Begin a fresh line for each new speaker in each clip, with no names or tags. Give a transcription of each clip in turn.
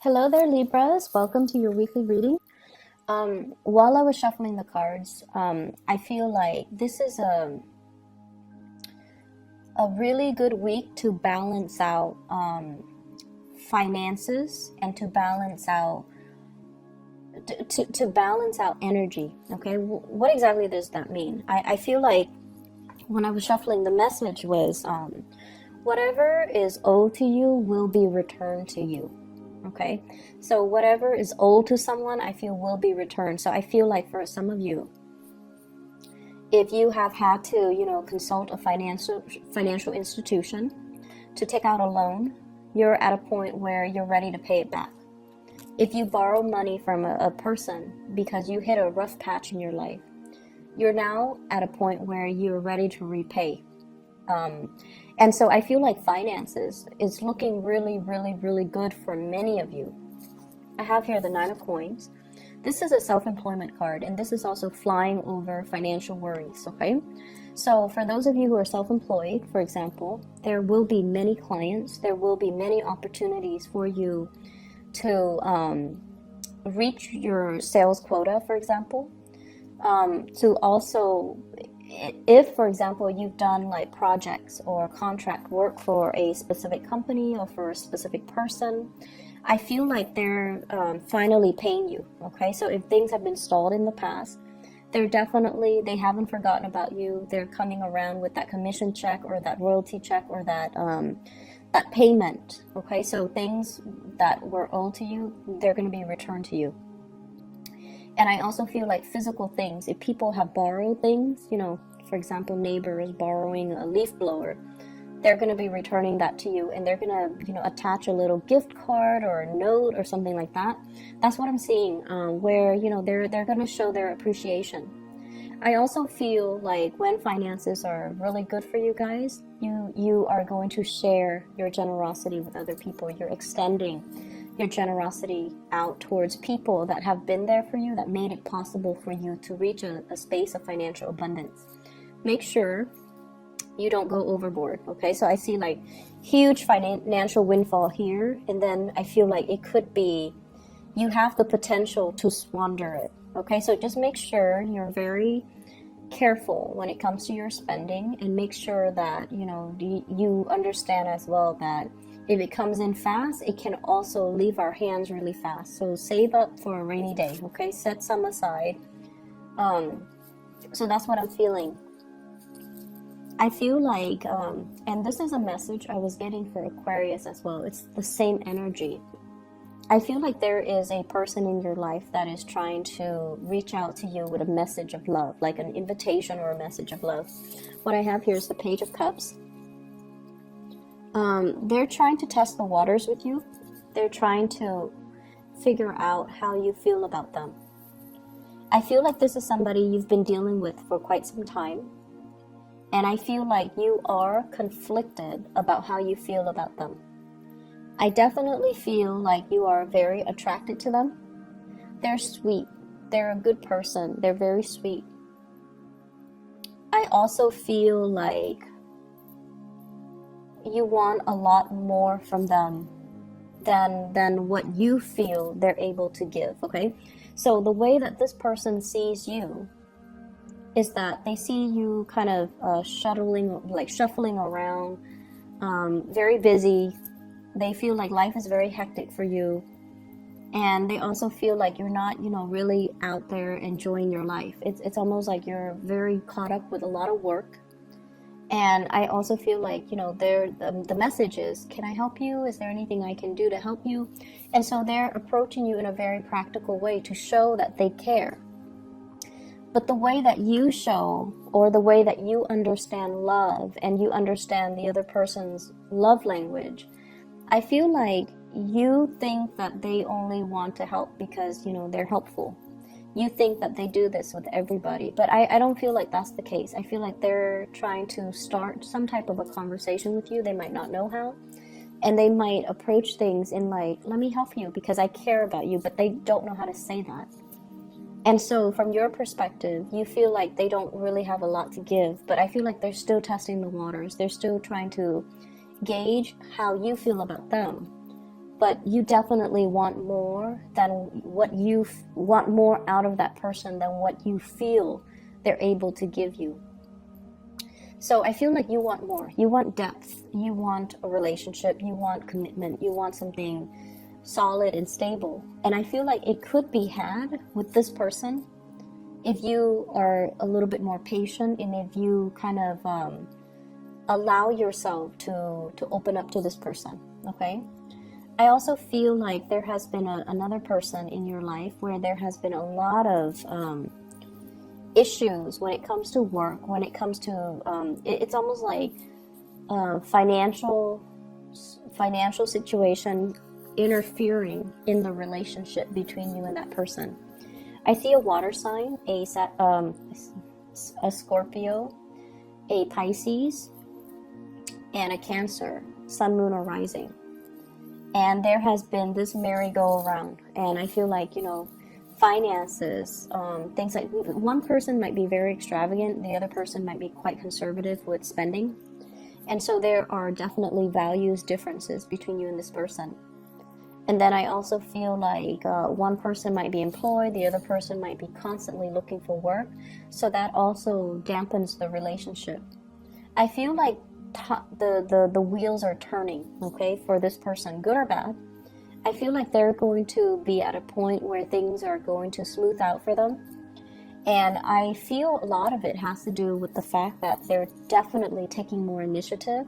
Hello there, Libras. Welcome to your weekly reading. While I was shuffling the cards, I feel like this is a really good week to balance out finances and to balance out to balance out energy. Okay, what exactly does that mean? I feel like when I was shuffling, the message was whatever is owed to you will be returned to you. Okay, so whatever is owed to someone, I feel will be returned. So I feel like for some of you, if you have had to, consult a financial institution to take out a loan, you're at a point where you're ready to pay it back. If you borrow money from a person because you hit a rough patch in your life, you're now at a point where you're ready to repay. And so I feel like finances is looking really, really, really good for many of you. I have here the Nine of Coins. This is a self-employment card, and this is also flying over financial worries, okay? So for those of you who are self-employed, for example, there will be many clients, there will be many opportunities for you to reach your sales quota, for example, to also, if for example you've done like projects or contract work for a specific company or for a specific person, I feel like they're finally paying you. Okay, so if things have been stalled in the past, they haven't forgotten about you. They're coming around with that commission check or that royalty check or that payment. Okay, so things that were owed to you, they're going to be returned to you. And I also feel like physical things, if people have borrowed things, for example, neighbors borrowing a leaf blower, they're going to be returning that to you, and they're going to, attach a little gift card or a note or something like that. That's what I'm seeing, where, they're going to show their appreciation. I also feel like when finances are really good for you guys, you are going to share your generosity with other people. You're extending your generosity out towards people that have been there for you, that made it possible for you to reach a space of financial abundance. Make sure you don't go overboard, okay? So I see like huge financial windfall here, and then I feel like it could be, you have the potential to squander it, okay? So just make sure you're very careful when it comes to your spending, and make sure that, you understand as well that if it comes in fast, it can also leave our hands really fast. So save up for a rainy day, okay? Set some aside. So that's what I'm feeling. I feel like, and this is a message I was getting for Aquarius as well. It's the same energy. I feel like there is a person in your life that is trying to reach out to you with a message of love, like an invitation or a message of love. What I have here is the Page of Cups. They're trying to test the waters with you. They're trying to figure out how you feel about them. I feel like this is somebody you've been dealing with for quite some time. And I feel like you are conflicted about how you feel about them. I definitely feel like you are very attracted to them. They're sweet. They're a good person. They're very sweet. I also feel like you want a lot more from them than what you feel they're able to give, okay? So the way that this person sees you is that they see you kind of shuffling around, very busy. They feel like life is very hectic for you. And they also feel like you're not, really out there enjoying your life. It's almost like you're very caught up with a lot of work. And I also feel like, the message is, can I help you? Is there anything I can do to help you? And so they're approaching you in a very practical way to show that they care. But the way that you show, or the way that you understand love and you understand the other person's love language, I feel like you think that they only want to help because, they're helpful. You think that they do this with everybody, but I don't feel like that's the case. I feel like they're trying to start some type of a conversation with you. They might not know how, and they might approach things in like, let me help you because I care about you, but they don't know how to say that. And so from your perspective, you feel like they don't really have a lot to give, but I feel like they're still testing the waters. They're still trying to gauge how you feel about them. but you definitely want more than what you want more out of that person than what you feel they're able to give you. So I feel like you want more. You want depth. You want a relationship. You want commitment. You want something solid and stable. And I feel like it could be had with this person if you are a little bit more patient, and if you kind of allow yourself to open up to this person, okay? I also feel like there has been another person in your life where there has been a lot of issues when it comes to work, when it comes to it's almost like financial situation interfering in the relationship between you and that person. I see a water sign, a Scorpio, a Pisces, and a Cancer, sun, moon, or rising. And there has been this merry-go-round, and I feel like, finances, things like, one person might be very extravagant, the other person might be quite conservative with spending. And so there are definitely values differences between you and this person. And then I also feel like one person might be employed, the other person might be constantly looking for work. So that also dampens the relationship. I feel like the wheels are turning, okay, for this person, good or bad. I feel like they're going to be at a point where things are going to smooth out for them. And I feel a lot of it has to do with the fact that they're definitely taking more initiative.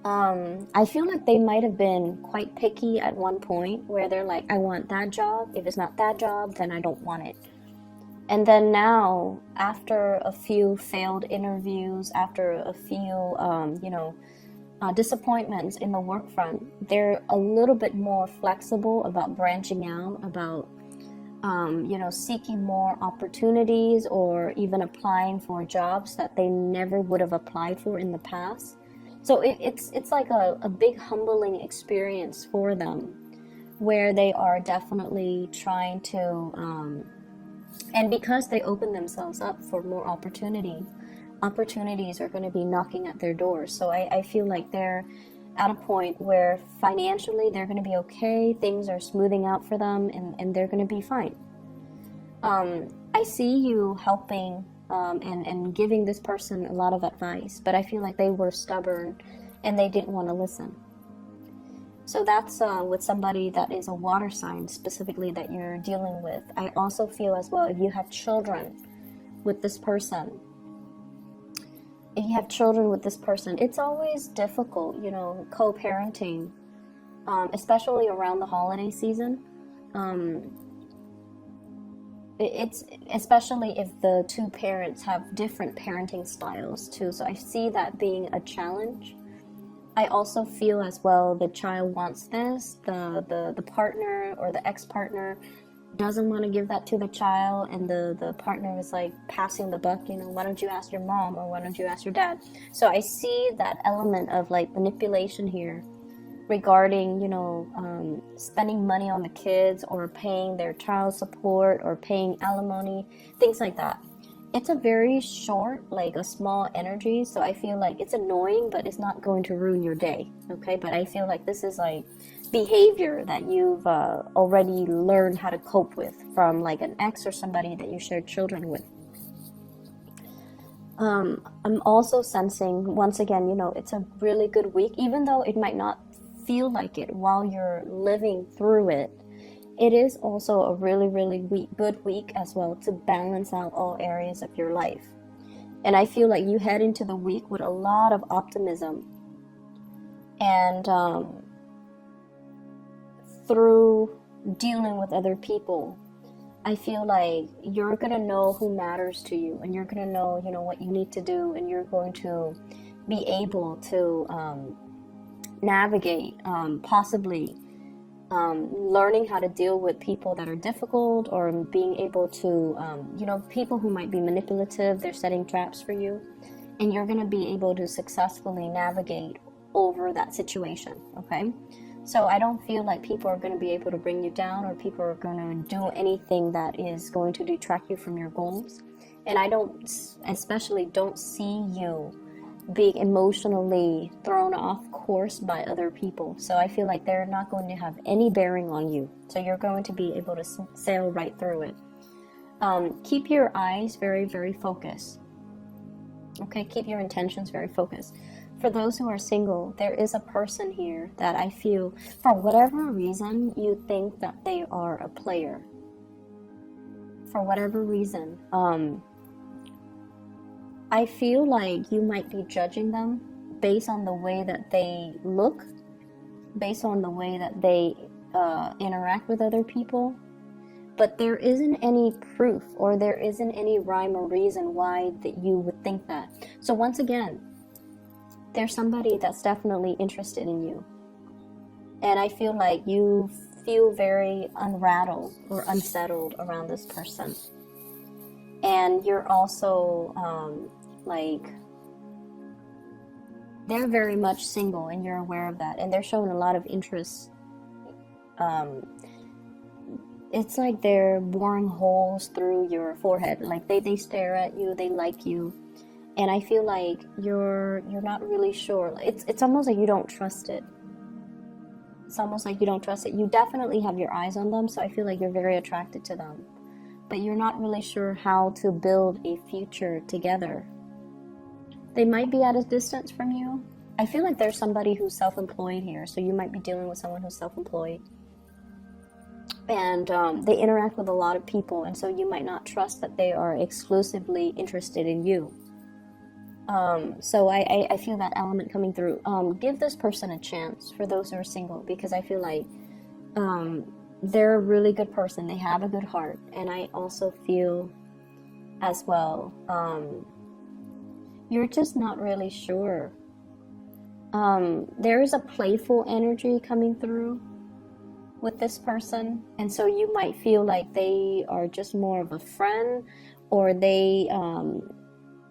I feel like they might have been quite picky at one point where they're like, I want that job. If it's not that job, then I don't want it. And then now, after a few failed interviews, after a few, disappointments in the work front, they're a little bit more flexible about branching out, about, seeking more opportunities, or even applying for jobs that they never would have applied for in the past. So it's like a big humbling experience for them, where they are definitely trying to, and because they open themselves up for more opportunities are going to be knocking at their doors. So I feel like they're at a point where financially they're going to be okay, things are smoothing out for them, and they're going to be fine. I see you helping and giving this person a lot of advice, but I feel like they were stubborn and they didn't want to listen. So that's with somebody that is a water sign specifically that you're dealing with. I also feel as well, if you have children with this person, it's always difficult, co-parenting, especially around the holiday season. It's especially if the two parents have different parenting styles too. So I see that being a challenge. I also feel as well the child wants this, the partner or the ex-partner doesn't want to give that to the child, and the partner is like passing the buck, why don't you ask your mom, or why don't you ask your dad? So I see that element of like manipulation here regarding, spending money on the kids, or paying their child support, or paying alimony, things like that. It's a very short, like a small energy, so I feel like it's annoying, but it's not going to ruin your day, okay? But I feel like this is like behavior that you've already learned how to cope with from like an ex or somebody that you shared children with. I'm also sensing, once again, it's a really good week, even though it might not feel like it while you're living through it. It is also a really, really good week as well to balance out all areas of your life. And I feel like you head into the week with a lot of optimism. And through dealing with other people, I feel like you're going to know who matters to you, and you're going to know, what you need to do, and you're going to be able to navigate, possibly learning how to deal with people that are difficult, or being able to, people who might be manipulative, they're setting traps for you, and you're going to be able to successfully navigate over that situation, okay? So I don't feel like people are going to be able to bring you down, or people are going to do anything that is going to detract you from your goals. And I especially don't see you being emotionally thrown off course by other people. So I feel like they're not going to have any bearing on you. So you're going to be able to sail right through it. Keep your eyes very, very focused. Okay, keep your intentions very focused. For those who are single, there is a person here that I feel, for whatever reason, you think that they are a player. For whatever reason. I feel like you might be judging them based on the way that they look, based on the way that they interact with other people. But there isn't any proof, or there isn't any rhyme or reason why that you would think that. So once again, there's somebody that's definitely interested in you. And I feel like you feel very unrattled or unsettled around this person. And you're also, they're very much single, and you're aware of that. And they're showing a lot of interest. It's like they're boring holes through your forehead. Like they stare at you, they like you. And I feel like you're not really sure. It's almost like you don't trust it. It's almost like you don't trust it. You definitely have your eyes on them, so I feel like you're very attracted to them. But you're not really sure how to build a future together. They might be at a distance from you. I feel like there's somebody who's self-employed here, so you might be dealing with someone who's self-employed. And they interact with a lot of people, and so you might not trust that they are exclusively interested in you. So I feel that element coming through. Give this person a chance, for those who are single, because I feel like they're a really good person. They have a good heart. And I also feel as well, you're just not really sure. There is a playful energy coming through with this person, and so you might feel like they are just more of a friend, or they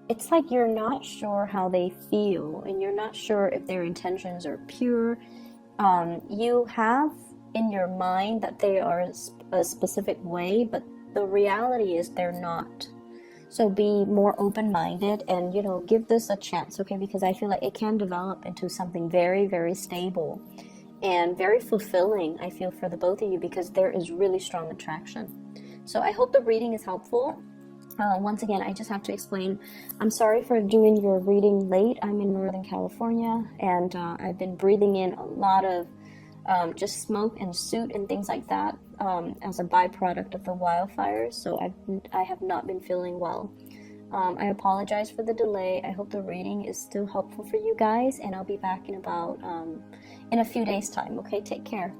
it's like you're not sure how they feel, and you're not sure if their intentions are pure. You have in your mind that they are a specific way, but the reality is they're not. So be more open-minded and, give this a chance, okay? Because I feel like it can develop into something very, very stable and very fulfilling, I feel, for the both of you, because there is really strong attraction. So I hope the reading is helpful. Once again, I just have to explain, I'm sorry for doing your reading late. I'm in Northern California, and I've been breathing in a lot of just smoke and soot and things like that as a byproduct of the wildfires. So I have not been feeling well. I apologize for the delay. I hope the reading is still helpful for you guys, and I'll be back in about in a few days' time. Okay, take care.